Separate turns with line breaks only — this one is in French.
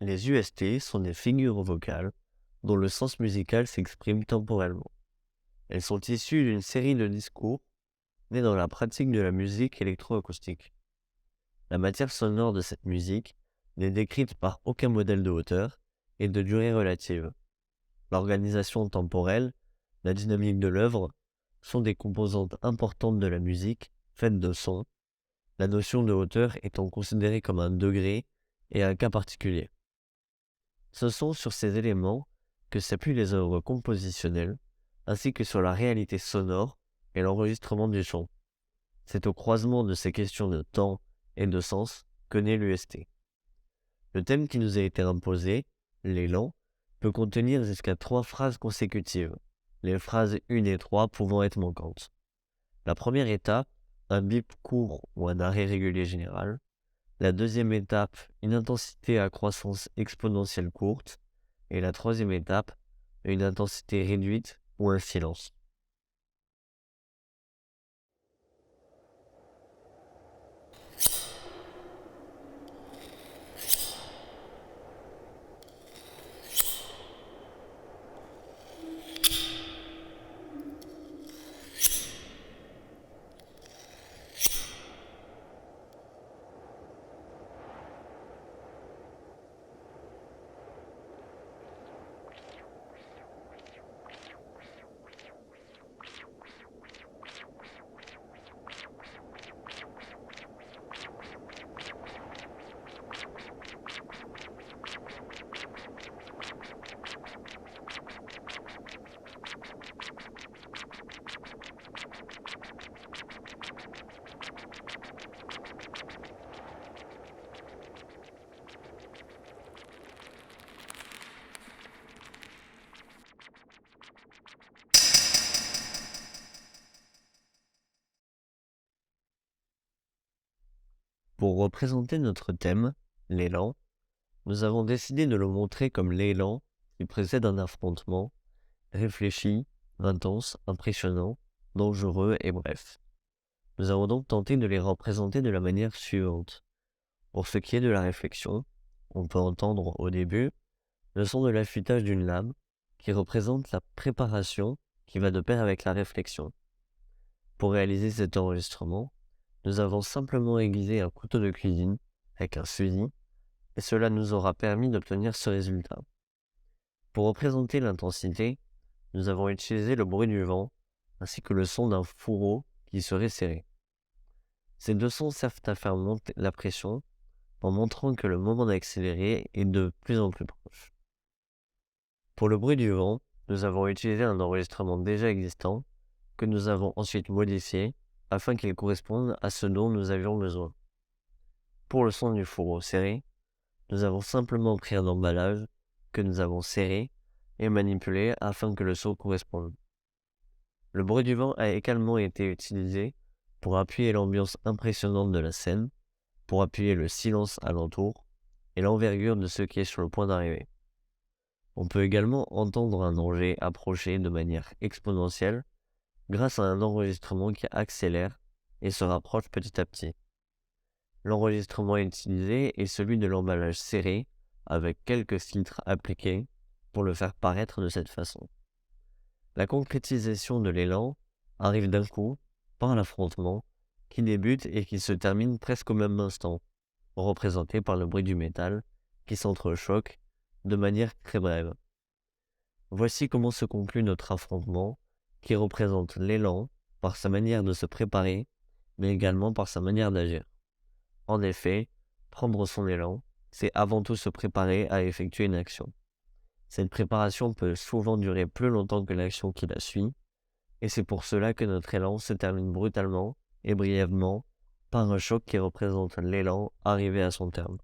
Les UST sont des figures vocales dont le sens musical s'exprime temporellement. Elles sont issues d'une série de discours nés dans la pratique de la musique électroacoustique. La matière sonore de cette musique n'est décrite par aucun modèle de hauteur et de durée relative. L'organisation temporelle, la dynamique de l'œuvre sont des composantes importantes de la musique faite de sons, la notion de hauteur étant considérée comme un degré et un cas particulier. Ce sont sur ces éléments que s'appuient les œuvres compositionnelles, ainsi que sur la réalité sonore et l'enregistrement du son. C'est au croisement de ces questions de temps et de sens que naît l'UST. Le thème qui nous a été imposé, l'élan, peut contenir jusqu'à 3 phrases consécutives, les phrases 1 et 3 pouvant être manquantes. La première étape, un bip court ou un arrêt régulier général. La deuxième étape, une intensité à croissance exponentielle courte. Et la troisième étape, une intensité réduite ou un silence. Pour représenter notre thème, l'élan, nous avons décidé de le montrer comme l'élan qui précède un affrontement, réfléchi, intense, impressionnant, dangereux et bref. Nous avons donc tenté de les représenter de la manière suivante. Pour ce qui est de la réflexion, on peut entendre au début le son de l'affûtage d'une lame qui représente la préparation qui va de pair avec la réflexion. Pour réaliser cet enregistrement, nous avons simplement aiguisé un couteau de cuisine avec un fusil et cela nous aura permis d'obtenir ce résultat. Pour représenter l'intensité, nous avons utilisé le bruit du vent ainsi que le son d'un fourreau qui serait serré. Ces deux sons servent à faire monter la pression en montrant que le moment d'accélérer est de plus en plus proche. Pour le bruit du vent, nous avons utilisé un enregistrement déjà existant que nous avons ensuite modifié afin qu'il corresponde à ce dont nous avions besoin. Pour le son du fourreau serré, nous avons simplement pris un emballage que nous avons serré et manipulé afin que le son corresponde. Le bruit du vent a également été utilisé pour appuyer l'ambiance impressionnante de la scène, pour appuyer le silence alentour et l'envergure de ce qui est sur le point d'arriver. On peut également entendre un danger approcher de manière exponentielle grâce à un enregistrement qui accélère et se rapproche petit à petit. L'enregistrement utilisé est celui de l'emballage serré avec quelques filtres appliqués pour le faire paraître de cette façon. La concrétisation de l'élan arrive d'un coup par l'affrontement qui débute et qui se termine presque au même instant, représenté par le bruit du métal qui s'entrechoque de manière très brève. Voici comment se conclut notre affrontement qui représente l'élan par sa manière de se préparer, mais également par sa manière d'agir. En effet, prendre son élan, c'est avant tout se préparer à effectuer une action. Cette préparation peut souvent durer plus longtemps que l'action qui la suit, et c'est pour cela que notre élan se termine brutalement et brièvement par un choc qui représente l'élan arrivé à son terme.